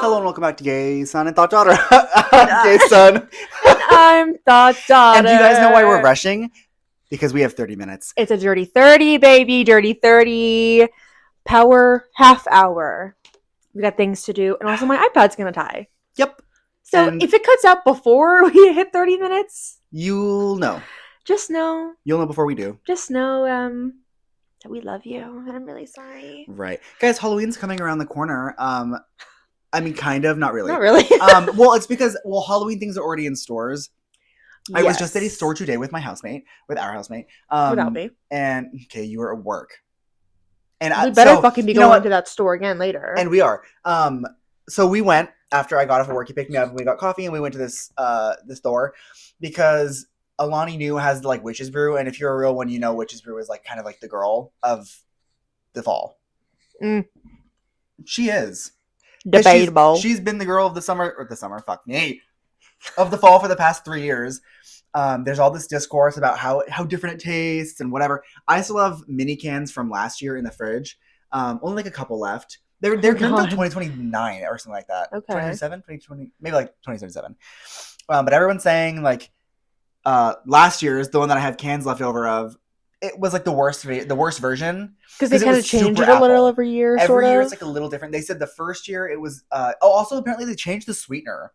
Hello and welcome back to Gay Son and Thought Daughter. Gay Son. And I'm Thought Daughter. And do you guys know why we're rushing? Because we have 30 minutes. It's a dirty 30, baby. Dirty 30. Power half hour. We got things to do. And also my iPad's going to die. Yep. So And if it cuts out before we hit 30 minutes. You'll know. Just know. You'll know before we do. Just know that we love you. And I'm really sorry. Right. Guys, Halloween's coming around the corner. I mean, kind of. Not really. Not really. Well, it's because, Halloween things are already in stores. Yes. I was just at a store today with our housemate. Without me. And, okay, you were at work. And we better fucking be going to that store again later. And we are. So we went, after I got off of work, he picked me up and we got coffee and we went to this store because Alani New has like Witch's Brew. And if you're a real one, you know Witch's Brew is like kind of like the girl of the fall. She is. Debatable. She's been the girl of the summer, fuck me, of the fall for the past 3 years. There's all this discourse about how different it tastes and whatever. I still have mini cans from last year in the fridge. Only like a couple left. They're good until 2029 or something like that. Okay. 2027, 2020, maybe like 2077. But everyone's saying like last year's, the one that I have cans left over of, it was like the worst version. Because they kind of change it a little every year. Every year it's like a little different. They said the first year it was. Also apparently they changed the sweetener.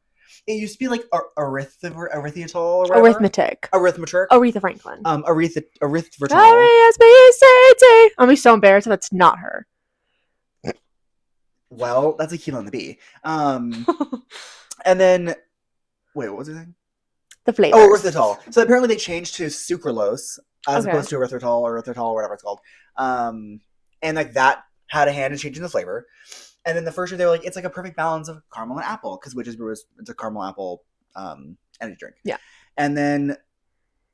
It used to be like erythritol or whatever. Arithmetic. Aretha Franklin. Erythritol. R-E-S-B-C-T. I'm be so embarrassed if that's not her. Well, that's a Kilo and the Bee. And then, wait, what was the thing? The flavor. Oh, erythritol. So apparently they changed to sucralose as opposed to erythritol or whatever it's called. And like that had a hand in changing the flavor. And then the first year they were like, it's like a perfect balance of caramel and apple because Witch's Brew it's a caramel apple energy drink. Yeah. And then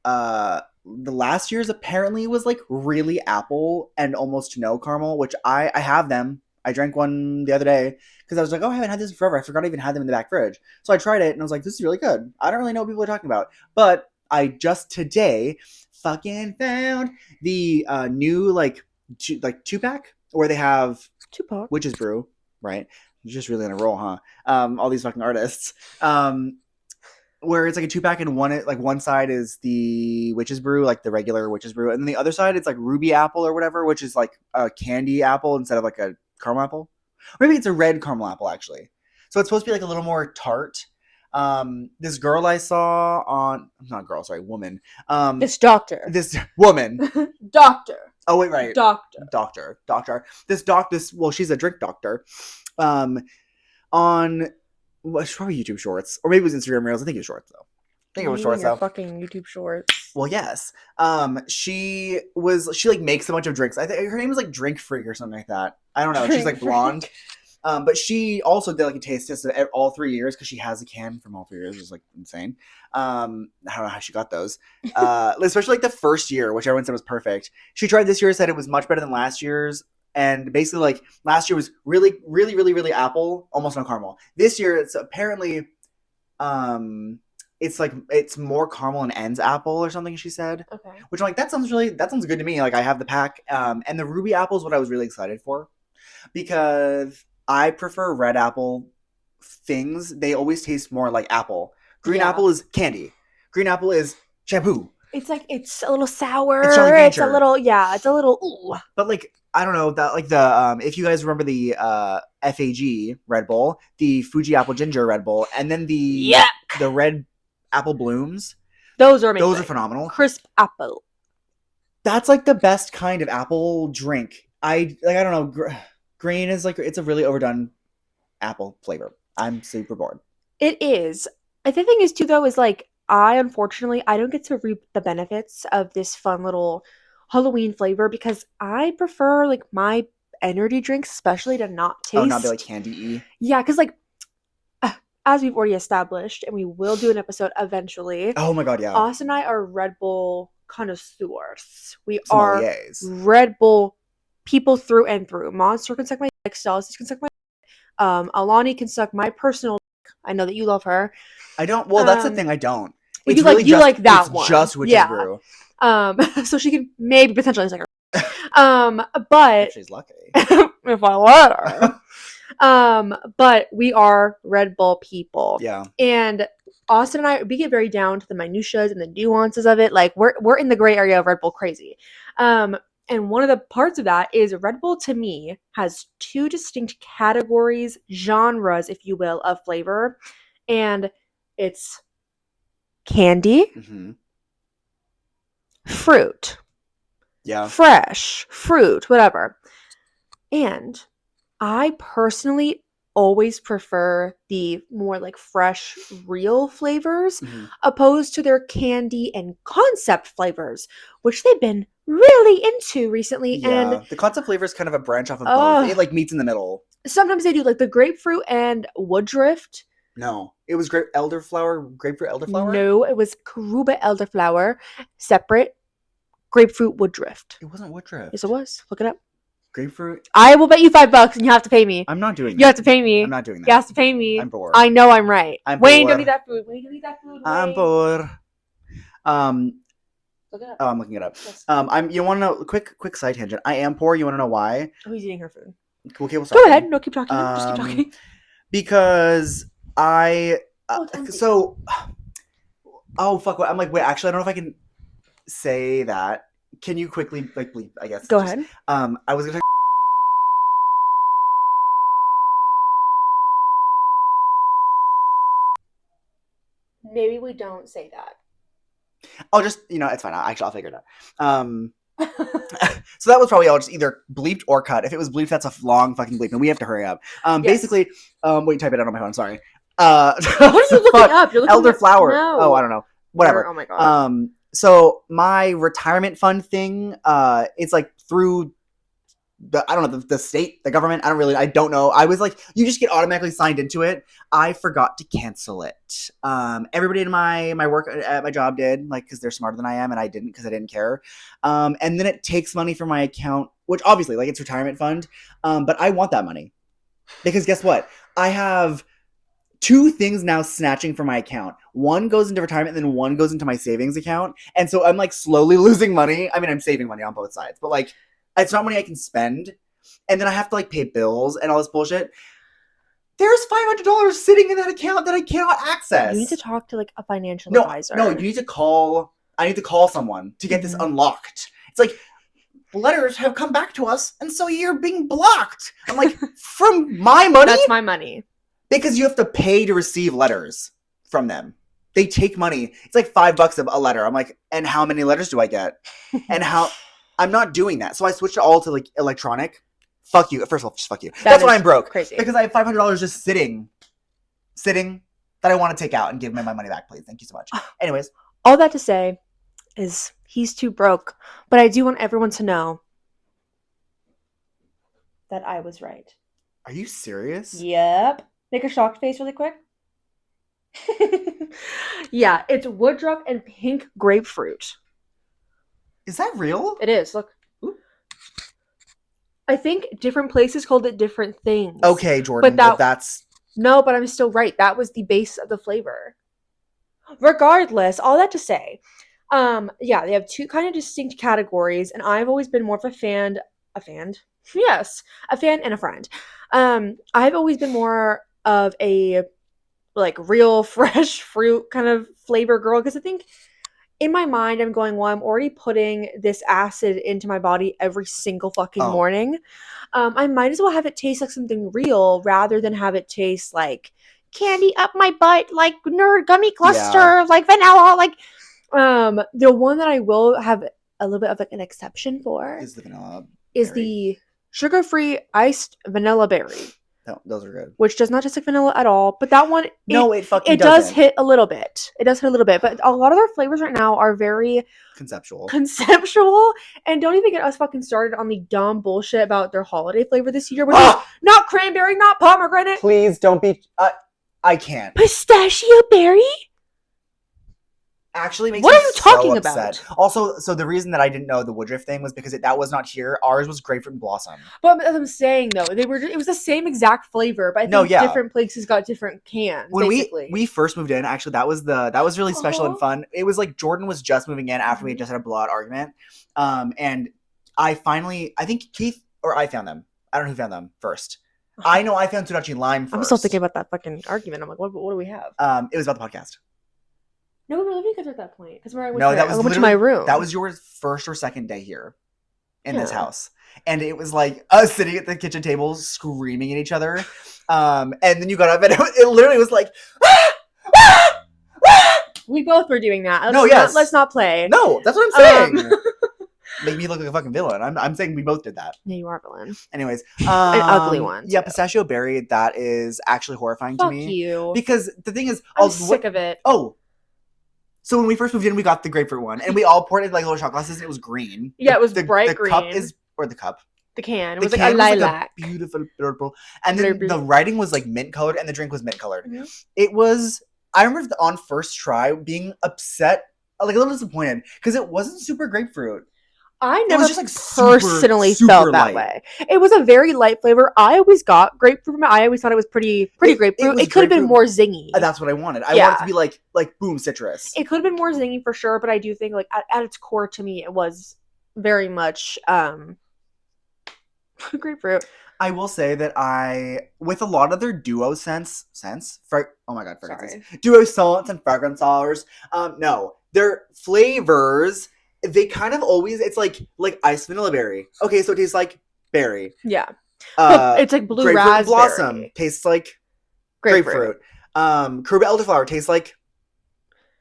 the last year's apparently was like really apple and almost no caramel, which I have them. I drank one the other day because I was like, oh, I haven't had this in forever. I forgot I even had them in the back fridge. So I tried it and I was like, this is really good. I don't really know what people are talking about. But I just today fucking found the new like 2-pack where they have 2-pack Witch's Brew, right? You're just really on a roll, huh? All these fucking artists. Where it's like a 2-pack and one side is the Witch's Brew, like the regular Witch's Brew, and then the other side it's like Ruby Apple or whatever, which is like a candy apple instead of like a caramel apple. Or maybe it's a red caramel apple actually. So it's supposed to be like a little more tart. This girl I saw on woman. This woman. Doctor. Oh wait, right. Doctor. She's a drink doctor. On it's probably YouTube Shorts, or maybe it was Instagram Reels. I think it was Shorts though. I think it was Shorts though. Fucking YouTube Shorts. Well, yes. She like makes a bunch of drinks. I think her name was like Drink Freak or something like that. I don't know. She's like blonde. But she also did like a taste test of all 3 years because she has a can from all 3 years. It was like insane. I don't know how she got those. Especially like the first year, which everyone said was perfect. She tried this year, said it was much better than last year's. And basically like last year was really, really, really, really apple, almost no caramel. This year it's apparently it's more caramel and ends apple or something, she said. Okay. Which I'm like, that sounds good to me. Like I have the pack. And the Ruby apple is what I was really excited for. Because I prefer red apple things. They always taste more like apple. Green apple is candy. Green apple is shampoo. It's like, it's a little sour. It's a little, ooh. But like, I don't know, that like the, if you guys remember the FAG Red Bull, the Fuji Apple Ginger Red Bull, and then the red apple blooms. Those are amazing. Those are phenomenal. Crisp apple. That's like the best kind of apple drink. I don't know. Green is like, it's a really overdone apple flavor. I'm super bored. It is. The thing is too though, is like, unfortunately, I don't get to reap the benefits of this fun little Halloween flavor because I prefer like my energy drinks, especially to not taste. Oh, not be like candy-y. Yeah, because like, as we've already established, and we will do an episode eventually. Oh my god, yeah. Austin and I are Red Bull connoisseurs. We Sommeliers. are Red Bull people through and through. Monster can suck my dick. Celsius can suck my dick. Alani can suck my personal dick. I know that you love her. I don't. Well, that's the thing. I don't. You like that one. Just Witch's Brew. So she can maybe potentially suck her. But if she's lucky. If I let her. But we are Red Bull people. Yeah. And Austin and I, we get very down to the minutiae and the nuances of it. Like we're in the gray area of Red Bull crazy. And one of the parts of that is Red Bull to me has two distinct categories, genres, if you will, of flavor. And it's candy, Mm-hmm. fruit, Yeah. fresh, fruit, whatever. And I personally always prefer the more like fresh, real flavors Mm-hmm. opposed to their candy and concept flavors, which they've been really into recently. Yeah. And The concept flavor is kind of a branch off of both. It like meets in the middle. sometimes they do like the grapefruit and woodruff. No. It was grapefruit elderflower? No, it was Karuba elderflower, separate grapefruit woodruff. It wasn't woodruff. Yes, it was. Look it up. Grapefruit? I will bet you $5 and you have to pay me. I'm not doing that. You have to pay me. I'm not doing that. You have to pay me. I'm bored. I know I'm right. I'm Wayne, bored. don't eat that food. Wayne, don't eat that food. I'm Wayne. bored. Look it up. Oh, I'm looking it up. Yes. You want to know? Quick side tangent. I am poor. You want to know why? Oh, he's eating her food. Okay, we'll start. Go ahead. No, keep talking. Just keep talking. Because I. Empty. So. Oh fuck! I'm like, wait. Actually, I don't know if I can say that. Can you quickly like bleep? I guess. Go ahead. I was gonna. Maybe we don't say that. I'll just, it's fine. I'll figure it out. So that was probably all just either bleeped or cut. If it was bleeped, that's a long fucking bleep, and we have to hurry up. Yes. Basically, wait, type it out on my phone. Sorry. What are you looking up? You're looking elderflower. No. Oh, I don't know. Whatever. Oh my god. So my retirement fund thing, it's like through the state, the government. I don't know. I was like, you just get automatically signed into it. I forgot to cancel it. Everybody in my work at my job did, like, because they're smarter than I am, and I didn't because I didn't care. And then it takes money from my account, which obviously, like, it's retirement fund. But I want that money because guess what? I have two things now snatching from my account. One goes into retirement, and then one goes into my savings account. And so I'm like slowly losing money. I mean, I'm saving money on both sides, but like, it's not money I can spend. And then I have to like pay bills and all this bullshit. There's $500 sitting in that account that I cannot access. You need to talk to like a financial advisor. No, you need to call. I need to call someone to get this unlocked. It's like, letters have come back to us, and so you're being blocked. I'm like, from my money? That's my money. Because you have to pay to receive letters from them. They take money. It's like $5 a letter. I'm like, and how many letters do I get? And how? I'm not doing that. So I switched it all to like electronic. Fuck you. First of all, just fuck you. That's why I'm broke. Crazy. Because I have $500 just sitting that I want to take out and give me my money back, please. Thank you so much. Anyways. All that to say is he's too broke. But I do want everyone to know that I was right. Are you serious? Yep. Make a shocked face really quick. Yeah, it's woodruff and pink grapefruit. Is that real? It is. Look. Ooh. I think different places called it different things. Okay, Jordan. But that's... No, but I'm still right. That was the base of the flavor. Regardless, all that to say, yeah, they have two kind of distinct categories, and I've always been more of a fan. Yes, a fan and a friend. I've always been more of a like real fresh fruit kind of flavor girl because I think in my mind I'm going, well, I'm already putting this acid into my body every single fucking morning. I might as well have it taste like something real rather than have it taste like candy up my butt, like nerd gummy cluster, like vanilla, like the one that I will have a little bit of like an exception for is the vanilla is the sugar-free iced vanilla berry. No, those are good. Which does not taste like vanilla at all. But that one, it does hit a little bit. It does hit a little bit. But a lot of their flavors right now are very conceptual. And don't even get us fucking started on the dumb bullshit about their holiday flavor this year, which is not cranberry, not pomegranate. Please don't be... I can't. Pistachio berry? Actually makes what me are you talking so upset. about? Also, so the reason that I didn't know the woodruff thing was because that was not here. Ours was grapefruit and blossom. But as I'm saying though, it was the same exact flavor, but I think different places got different cans. When we first moved in, actually that was really special and fun. It was like Jordan was just moving in after we had just had a blowout argument. And I think Keith or I found them. I don't know who found them first. I know I found Sudachi Lime first. I'm still thinking about that fucking argument. I'm like, what do we have? It was about the podcast. No, we were living together at that point. Because where I went, No, that I was went to my room. That was your first or second day here in this house. And it was like us sitting at the kitchen table screaming at each other. And then you got up and it literally was like, ah! Ah! Ah! We both were doing that. Let's not play. No, that's what I'm saying. Make me look like a fucking villain. I'm saying we both did that. Yeah, you are a villain. Anyways. An ugly one. Yeah, pistachio berry, that is actually horrifying to me. Fuck you. Because the thing is... I'm sick of it. Oh. So when we first moved in, we got the grapefruit one. And we all poured it like little shot glasses and it was green. Yeah, it was bright green. The cup. The can. It was like a lilac. Like a beautiful purple. And then the writing was like mint colored and the drink was mint colored. Mm-hmm. It was... I remember on first try being upset, like a little disappointed, because it wasn't super grapefruit. I never just, like, personally felt that way. It was a very light flavor. I always got grapefruit from it. I always thought it was pretty grapefruit. It could have been more zingy. That's what I wanted. I wanted it to be like boom, citrus. It could have been more zingy for sure, but I do think like at its core to me it was very much grapefruit. I will say that with a lot of their duo scents, oh my god, fragrances. Duo scents and fragrances, no, their flavors, they kind of always, it's like iced vanilla berry. Okay, so it tastes like berry. Yeah. It's like blue raspberry. Blossom tastes like grapefruit. Karuba elderflower tastes like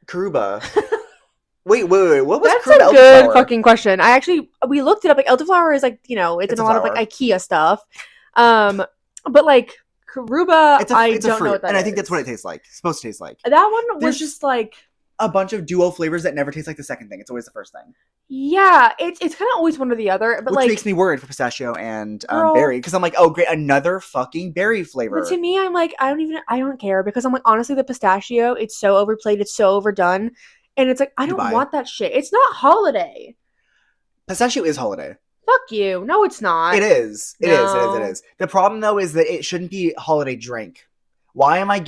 Karuba. Wait. What was That's Karuba elderflower? That's a good fucking question. We looked it up. Like elderflower is like, it's in a lot of like IKEA stuff. But like Karuba, I don't know what that is. And I think that's what it tastes like. It's supposed to taste like. That one was just like a bunch of duo flavors that never taste like the second thing. It's always the first thing. Yeah, it's kind of always one or the other. But which makes me worried for pistachio and berry, because I'm like, oh great, another fucking berry flavor. But to me, I'm like, I don't care, because I'm like, honestly, the pistachio, it's so overplayed, it's so overdone, and it's like I don't want that shit. It's not holiday. Pistachio is holiday. Fuck you. No, it's not. It is. It is. The problem though is that it shouldn't be a holiday drink. Why am I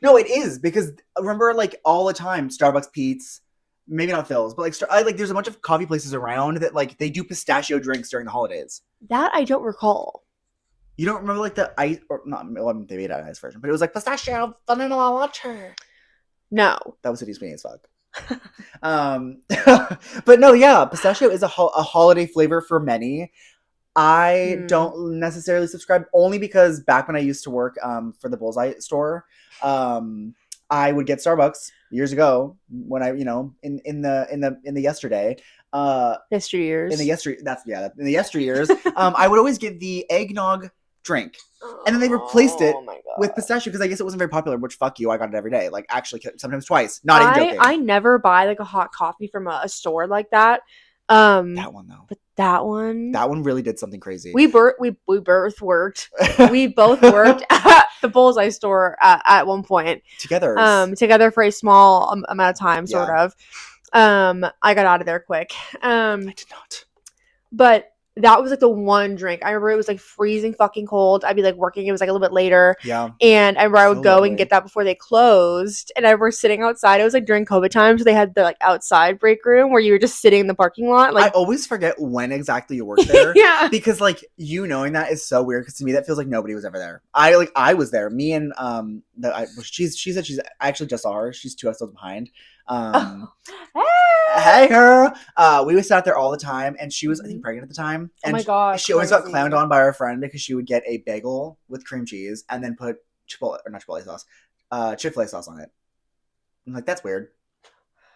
no, it is, because remember, like, all the time, Starbucks, Pete's, maybe not Phil's, but like there's a bunch of coffee places around that like they do pistachio drinks during the holidays. That I don't recall. You don't remember like the ice, or not? Well, they made an ice version, but it was like pistachio vanilla water. No, that was City's funny as fuck. But no, yeah, pistachio is a holiday flavor for many. I don't necessarily subscribe, only because back when I used to work for the Bullseye store, I would get Starbucks years ago when I, in the yesterday, yesteryears. In the yesteryears, I would always get the eggnog drink, and then they replaced it with pistachio because I guess it wasn't very popular. Which, fuck you, I got it every day, like actually sometimes twice. Not even joking. I never buy like a hot coffee from a store like that. That one though. But that one really did something crazy. We both worked. We both worked at the Bullseye store at one point together. Together for a small amount of time, sort of. I got out of there quick. I did not. But that was like the one drink. I remember it was like freezing fucking cold. I'd be like working. It was like a little bit later. Yeah. And I remember I would go and get that before they closed. And I remember sitting outside. It was like during COVID times. So they had the like outside break room where you were just sitting in the parking lot. Like, I always forget when exactly you worked there. Yeah. Because like knowing that is so weird. Because to me that feels like nobody was ever there. I was there. Me and she said she's I actually just saw her. She's 2 episodes behind. Hey girl. We would sit out there all the time, and she was I think pregnant at the time. And oh my gosh, she always got clowned on by her friend because she would get a bagel with cream cheese and then put Chick-fil-A sauce on it. I'm like, that's weird.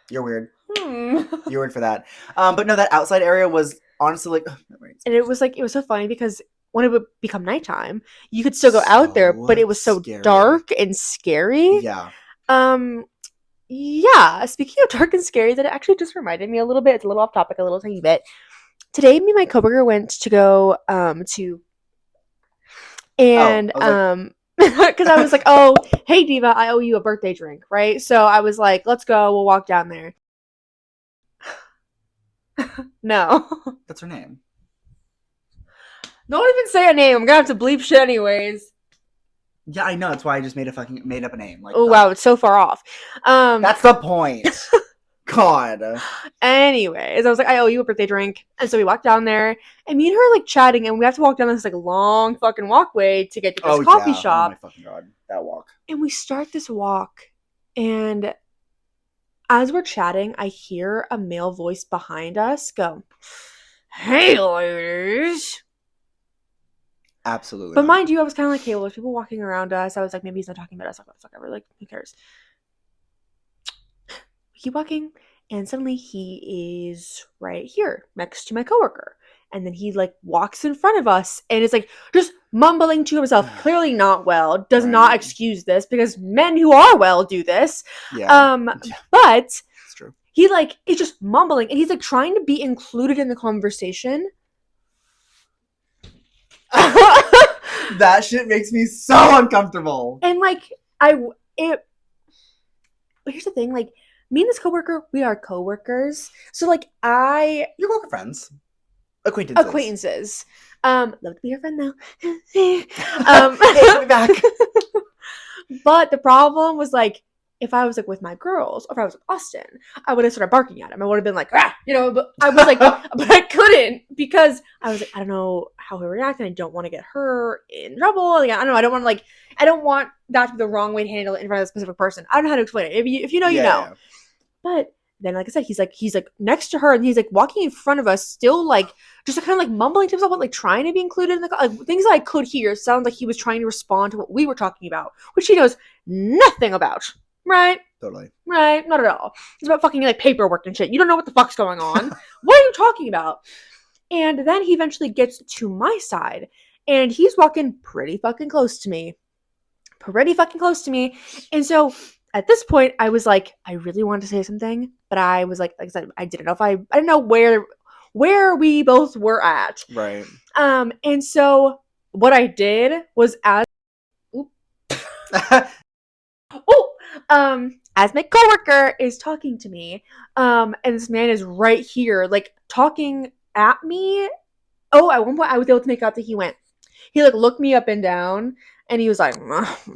You're weird. You're weird for that. But no, that outside area was honestly like, and it was so funny because when it would become nighttime, you could still go out there, but it was so scary. Dark and scary. Yeah. Yeah, speaking of dark and scary, that actually just reminded me a little bit. It's a little off topic, a little tiny bit. Today, me and my coworker went to go because I was like, oh, hey Diva, I owe you a birthday drink, right? So I was like, let's go, we'll walk down there. No. That's her name. Don't even say a name. I'm gonna have to bleep shit anyways. Yeah, I know. That's why I just made up a name. Like, oh wow, it's so far off. That's the point. God. Anyways, I was like, I owe you a birthday drink. And so we walked down there, and me and her like chatting, and we have to walk down this like long fucking walkway to get to this coffee Yeah. Oh my shop. fucking God. That walk. And we start this walk, and as we're chatting, I hear a male voice behind us go, "Hey, ladies." Absolutely. But not. mind you, I was kind of like, hey, well, there's people walking around us. I was like, maybe he's not talking about us. Like, whatever. Like, who cares? We keep walking, and suddenly he is right here next to my coworker. And then he like walks in front of us and is like just mumbling to himself, clearly not well, does not Right. excuse this because men who are well do this. Yeah. But It's true. he like is just mumbling and he's like trying to be included in the conversation. That shit makes me so uncomfortable. And like but here's the thing, like me and this coworker, we are coworkers. So like Your coworker friends. Acquaintances. Love to be your friend now. Hey, put me back. But the problem was like if I was like with my girls or if I was with Austin, I would have started barking at him. I would have been like, ah, you know, but I was like, but I couldn't because I was like, I don't know how he'll react and I don't want to get her in trouble. Like, I don't know. I don't want that to be the wrong way to handle it in front of a specific person. I don't know how to explain it. If you know, you know. But then, like I said, he's like next to her and he's like walking in front of us, still like just kind of like mumbling to himself, but like trying to be included in the like, things that I could hear. Sound like he was trying to respond to what we were talking about, which he knows nothing about. Right? Totally. Right? Not at all. It's about fucking like paperwork and shit. You don't know what the fuck's going on. What are you talking about? And then he eventually gets to my side and he's walking pretty fucking close to me. And so at this point, I was like, I really wanted to say something, but I was like I said, I didn't know where we both were at. Right. And so what I did was as my coworker is talking to me, and this man is right here, like talking at me. Oh, at one point I was able to make out that he like looked me up and down, and he was like,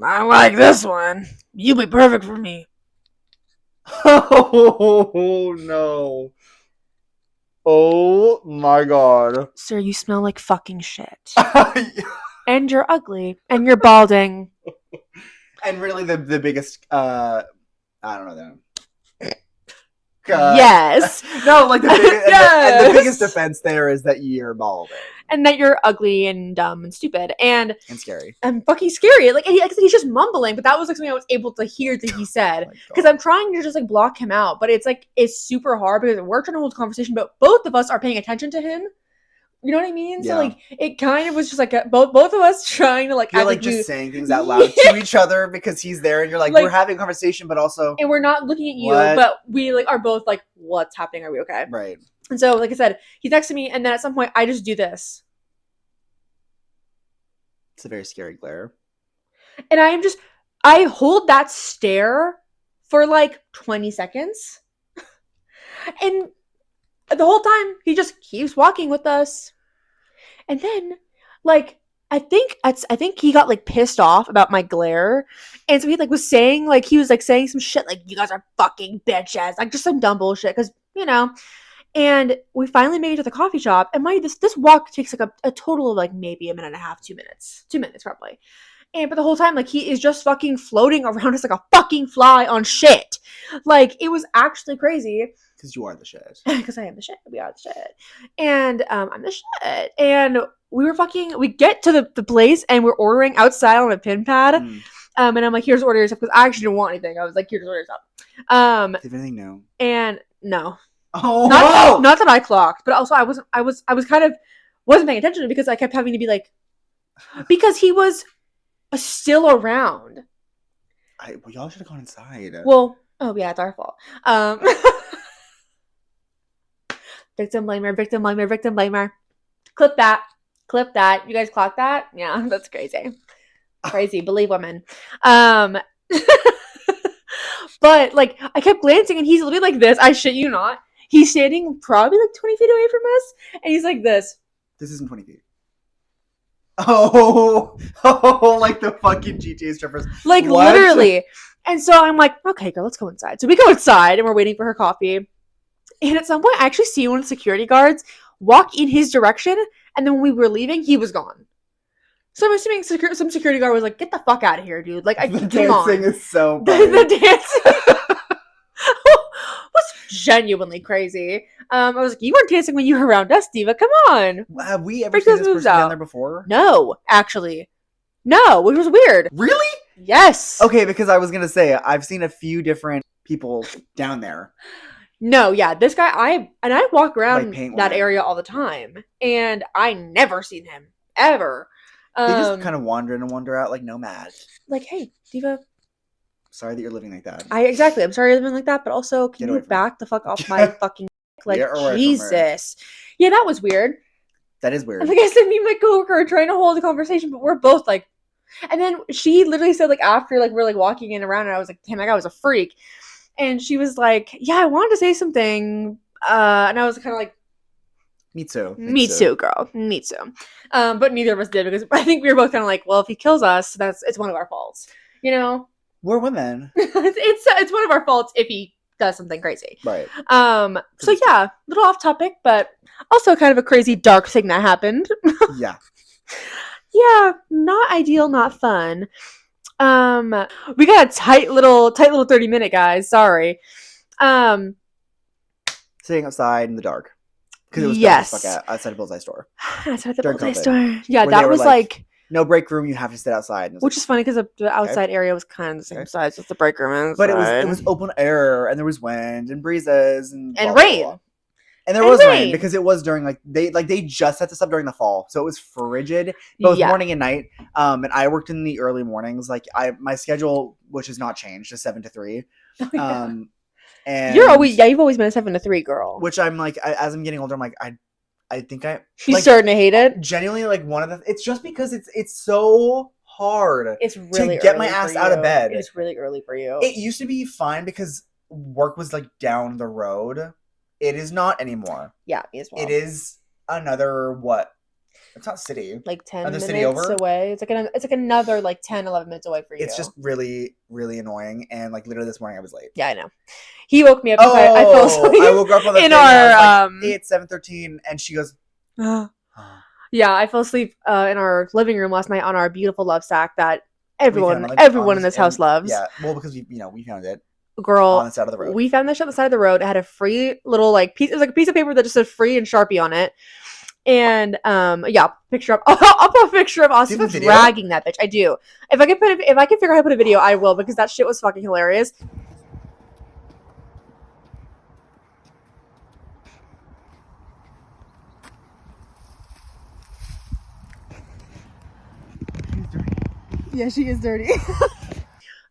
I like this one. You'll be perfect for me. Oh no. Oh my God. Sir, you smell like fucking shit. And you're ugly. And you're balding. And really the biggest I don't know that. Yes. No, like the biggest, Yes. and the biggest defense there is that you're balding. And that you're ugly and dumb and stupid and scary. And fucking scary. Like he's just mumbling, but that was like something I was able to hear that he said. Because I'm trying to just like block him out, but it's like it's super hard because we're trying to hold a conversation, but both of us are paying attention to him. You know what I mean? Yeah. So like it kind of was just like both of us trying to like you're like just saying things out loud to each other because he's there and you're like we're having a conversation but also and we're not looking at you, but we like are both like what's happening? Are we okay? Right. And so like I said, he's next to me and then at some point I just do this. It's a very scary glare. And I hold that stare for like 20 seconds. And the whole time he just keeps walking with us. And then like I think he got like pissed off about my glare. And so he like was saying like he was like saying some shit like you guys are fucking bitches, like just some dumb bullshit cuz you know. And we finally made it to the coffee shop. And mind you, this walk takes like a total of like maybe a minute and a half, 2 minutes. 2 minutes probably. But the whole time, like, he is just fucking floating around us like a fucking fly on shit. Like, it was actually crazy. Because you are the shit. Because I am the shit. We are the shit. And I'm the shit. And we get to the place and we're ordering outside on a pin pad. And I'm like, here's order yourself. Because I actually didn't want anything. I was like, here's order yourself. Did anything no? And no. Oh, not that I clocked, but also I was kind of wasn't paying attention because I kept having to be like, because he was still around. Well, y'all should have gone inside. Well, oh yeah, it's our fault. Victim blamer. Clip that. You guys clock that? Yeah, that's crazy. Crazy, believe women. But like I kept glancing and he's literally like this. I shit you not. He's standing probably like 20 feet away from us, and he's like this. This isn't 20 feet. Oh, like the fucking GTA strippers. Like, What? literally. And so I'm like, okay, girl, let's go inside. So we go inside and we're waiting for her coffee. And at some point, I actually see one of the security guards walk in his direction. And then when we were leaving, he was gone. So I'm assuming some security guard was like, get the fuck out of here, dude. Like, The come on. dancing is so funny. The dancing was genuinely crazy. I was like, you weren't dancing when you were around us, Diva. Come on. Have we ever Break seen those this moves person down out. there before? No, actually. No, which was weird. Really? Yes. Okay, because I was gonna say I've seen a few different people down there. No, yeah, this guy, I walk around paint that women. area all the time, and I never seen him ever. They just kind of wander in and wander out like nomads. Like, hey, Diva. Sorry that you're living like that. Exactly. I'm sorry you're living like that, but also, can Get away you from back the fuck off my fucking like Get away from her. Jesus? Yeah, that was weird. That is weird. And like I said, me and my coworker are trying to hold a conversation, but we're both like. And then she literally said, like, after like we're like walking in around, and I was like, damn, that guy was a freak. And she was like, yeah, I wanted to say something. And I was kind of like, Me too. me too, girl. Me too. But neither of us did, because I think we were both kind of like, well, if he kills us, it's one of our faults. You know? We're women. it's one of our faults if he does something crazy. Right. So yeah, a little off topic, but also kind of a crazy dark thing that happened. Yeah. Yeah, not ideal, not fun. We got a tight little 30-minute, guys. Sorry. Sitting outside in the dark. Because it was Yes. dark as fuck outside of Bullseye store. Outside the During Bullseye COVID. store. Yeah, Where they that were was like, like, no break room, you have to sit outside. And it was which like- is funny because the outside area was kind of the same Okay. size as the break room. but it inside. was open air and there was wind and breezes and blah, and blah, rain. blah. And there And was rain rain. because it was during they just set this up during the fall, so it was frigid both Yeah. morning and night. And I worked in the early mornings. Like my schedule, which has not changed, is 7 to 3. And You've always been a 7 to 3 girl. which I'm like, as I'm getting older, I'm like, I think She's like, starting to hate it. genuinely like one of the. It's just because it's so hard. It's really get my early ass for out of you. bed. It's really early for you. It used to be fine because work was like down the road. It is not anymore. Yeah, me as well. It is another what? It's not city. like 10 Another minutes city over? away. It's like another like 10, 11 minutes away for you. It's just really, really annoying. And like literally this morning I was late. Yeah, I know. He woke me up because I fell asleep. I woke up on the in thing and I our was like, it's 7:13, and she goes, yeah, I fell asleep in our living room last night on our beautiful lovesac that everyone we found, like, in this house loves. Yeah, well, because we found it Girl, on the side of the road. we found this shit on the side of the road. It had a free little like piece. It was like a piece of paper that just said free and Sharpie on it. And yeah, picture up. I'll put a picture of Austin dragging that bitch. I do. If I can figure out how to put a video, I will, because that shit was fucking hilarious. Yeah, she is dirty.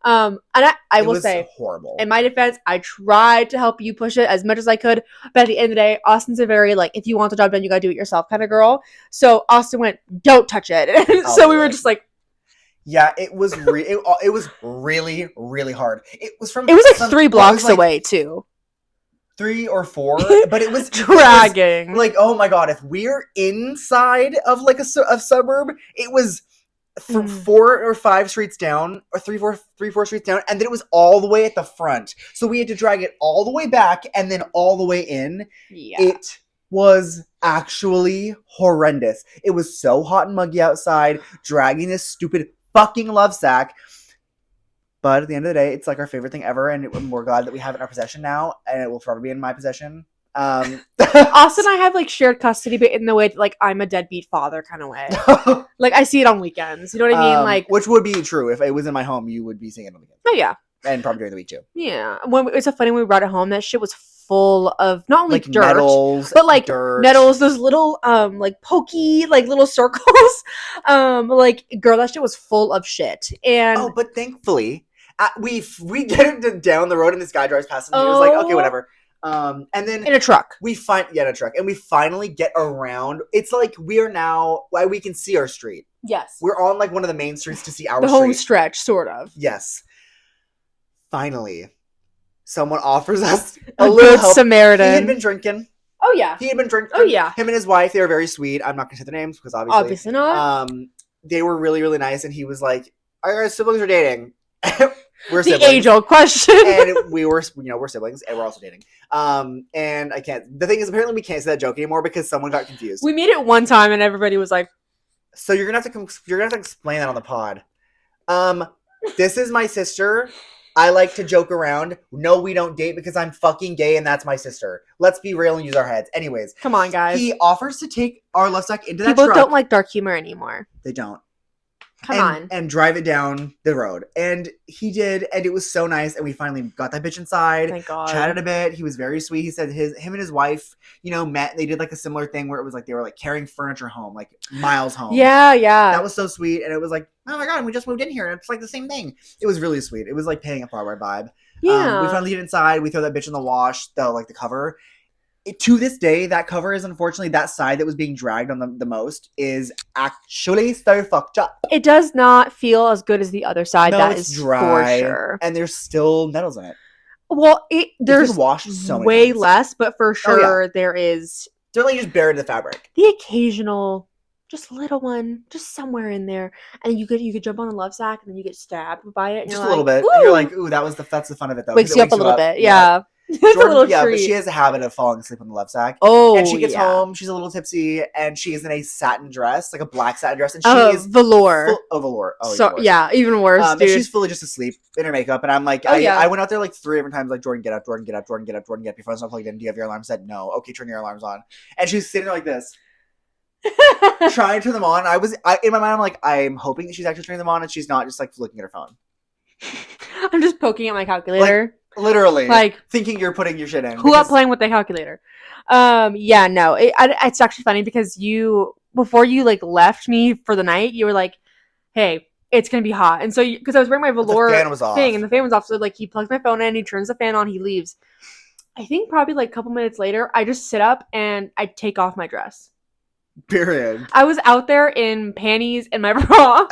And I will say, horrible. in my defense, I tried to help you push it as much as I could, but at the end of the day, Austin's a very like, if you want the job done, you gotta do it yourself kind of girl. So Austin went, don't touch it. And so we were just like, yeah, it was it was really, really hard. It was like 3 blocks away too. 3 or 4, but it was dragging. It was, like, oh my god, if we're inside of like a suburb, it was 4 or 5 streets down, or 3, 4 streets down, and then it was all the way at the front. So we had to drag it all the way back and then all the way in. Yeah. It was actually horrendous. It was so hot and muggy outside, dragging this stupid fucking love sack. But at the end of the day, it's like our favorite thing ever, and we're glad that we have it in our possession now, and it will forever be in my possession. Austin and I have like shared custody, but in the way that, like, I'm a deadbeat father kind of way. Like, I see it on weekends. You know what I mean? Like, which would be true if it was in my home. You would be seeing it on weekends. Oh yeah, and probably during the week too. Yeah, it's so funny when we brought it home. That shit was full of not only like dirt, nettles, but like dirt. nettles. Those little like pokey like little circles. Like, girl, that shit was full of shit. And but thankfully, we get it down the road, and this guy drives past, and he was like, okay, whatever. And then in a truck, in a truck, and we finally get around. It's like we are now, we can see our street. Yes, we're on like one of the main streets to see our the street. home stretch, sort of. Yes, finally, someone offers us a little good help. Samaritan. He had been drinking. Oh yeah, he had been drinking. Oh yeah, him and his wife, they were very sweet. I'm not gonna say their names because obviously not. they were really, really nice. And he was like, our siblings are dating. We're The siblings. age-old question. And we're siblings and we're also dating. And I can't, the thing is, apparently we can't say that joke anymore because someone got confused. We made it one time and everybody was like, so you're gonna have to explain that on the pod. This is my sister. I like to joke around. No, we don't date because I'm fucking gay and that's my sister. Let's be real and use our heads. Anyways. Come on, guys. He offers to take our lovesac into that People truck. don't like dark humor anymore. They don't. Come on. And drive it down the road. And he did, and it was so nice. And we finally got that bitch inside. Thank God. Chatted a bit. He was very sweet. He said him and his wife, met. They did like a similar thing where it was like they were like carrying furniture home, like miles home. Yeah. That was so sweet. And it was like, oh my God, and we just moved in here. And it's like the same thing. It was really sweet. It was like paying a Broadway vibe. Yeah. We finally get inside. We throw that bitch in the wash, the cover. To this day, that cover is unfortunately that side that was being dragged on the most is actually so fucked up. It does not feel as good as the other side. No, that it's is dry, for sure. and there's still nettles in it. Well, there's washed so way times. less, but for sure there is. They're like just buried in the fabric. The occasional, just little one, just somewhere in there, and you could jump on the lovesac and then you get stabbed by it. And just you're a little bit. Ooh! And you're like, ooh, that's the fun of it though. Wakes you up a little bit, yeah. It's a little treat. But she has a habit of falling asleep on the lovesac. Oh, and she gets home, she's a little tipsy, and she is in a satin dress, like a black satin dress, and she is velour. Velour. Oh, so yeah, even worse, dude. And she's fully just asleep in her makeup, and I'm like, I went out there like 3 different times, like, Jordan, get up, Jordan, get up, Jordan, get up, Jordan, get up. Your phone's not plugged in. Do you have your alarm set? No. Okay, turn your alarms on. And she's sitting there like this. Trying to turn them on. In my mind, I'm like, I'm hoping that she's actually turning them on, and she's not just like looking at her phone. I'm just poking at my calculator. Like, literally, like thinking you're putting your shit in. Who up playing with the calculator? Yeah, no, it's actually funny because before you like left me for the night, you were like, "Hey, it's gonna be hot," and so because I was wearing my velour thing and the fan was off, so like he plugs my phone in, he turns the fan on, he leaves. I think probably like a couple minutes later, I just sit up and I take off my dress. Period. I was out there in panties and my bra.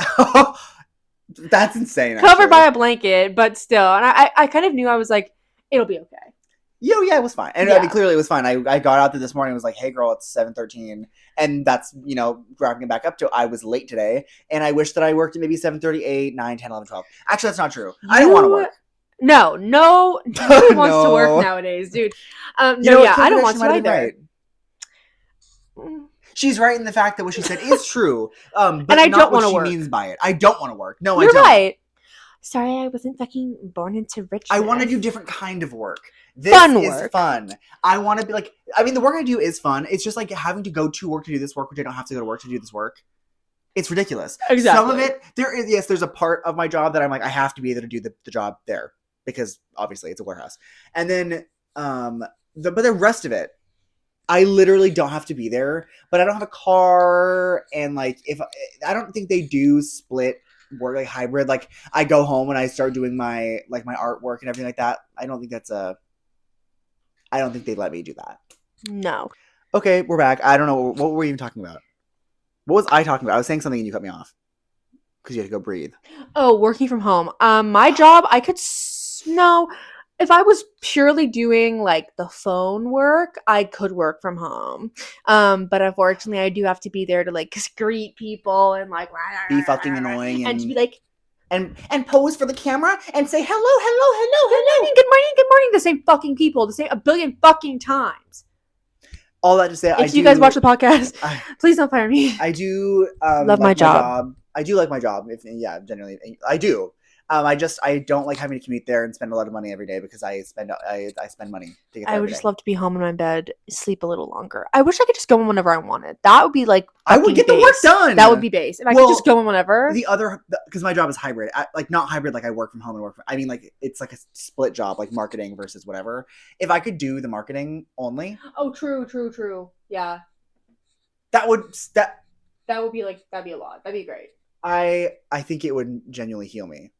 That's insane. Covered by a blanket, but still. And I kind of knew, I was like, it'll be okay. Yeah, it was fine. And I mean, clearly it was fine. I got out there this morning and was like, hey girl, it's 7:13. And that's, wrapping it back up to I was late today. And I wish that I worked at maybe 7:30, 8, 9, 10, 11, 12. Actually, that's not true. I don't want to work. No one wants to work nowadays, dude. I don't want to either. Right. She's right in the fact that what she said is true. But and I don't want to work. She means by it. I don't want to work. No, You're I don't. Right. Sorry, I wasn't fucking born into richness. I want to do different kind of work. This is fun. I want to be like, the work I do is fun. It's just like having to go to work to do this work, which I don't have to go to work to do this work. It's ridiculous. Exactly. Some of it, there's a part of my job that I'm like, I have to be there to do the job there because obviously it's a warehouse. And then, but the rest of it, I literally don't have to be there, but I don't have a car. And like, I don't think they do split work, like hybrid. Like I go home and I start doing my artwork and everything like that. I don't think they let me do that. No. Okay, we're back. I don't know. What were we even talking about? What was I talking about? I was saying something and you cut me off because you had to go breathe. Oh, working from home. My job, I could no. If I was purely doing like the phone work, I could work from home. But unfortunately, I do have to be there to like greet people and like be fucking annoying and to be like and pose for the camera and say hello. Good morning. The same fucking people, the same a billion fucking times. All that to say, if you guys watch the podcast, please don't fire me. I do love my job. I do like my job. Generally, I do. I don't like having to commute there and spend a lot of money every day because I spend money to get there. I would just love to be home in my bed, sleep a little longer. I wish I could just go in whenever I wanted. That would be like I would get the work done. That would be base. If I could just go in whenever. Because my job is hybrid, like not hybrid, like I work from home and work from. I mean, like it's like a split job, like marketing versus whatever. If I could do the marketing only. Oh, true. Yeah. That would be like that'd be a lot. That'd be great. I think it would genuinely heal me.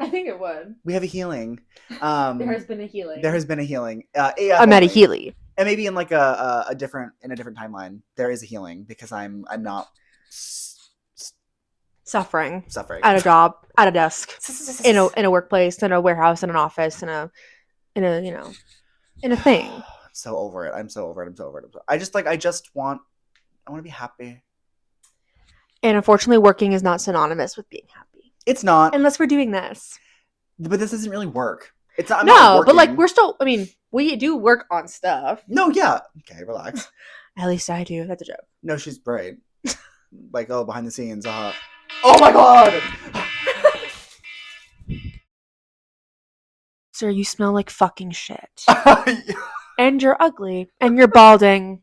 I think it would. We have a healing. There has been a healing. I'm at a Healy. And maybe in like a different timeline, there is a healing because I'm not suffering at a job, at a desk, in a workplace, in a warehouse, in an office, in a thing. I'm so over it. I want to be happy. And unfortunately, working is not synonymous with being happy. It's not. Unless we're doing this. But this doesn't really work. It's not, I'm not working. But like we're still, I mean, we do work on stuff. No, yeah. Okay, relax. At least I do. That's a joke. No, she's right. Like, oh, behind the scenes. Oh my god! Sir, you smell like fucking shit. And you're ugly. And you're balding.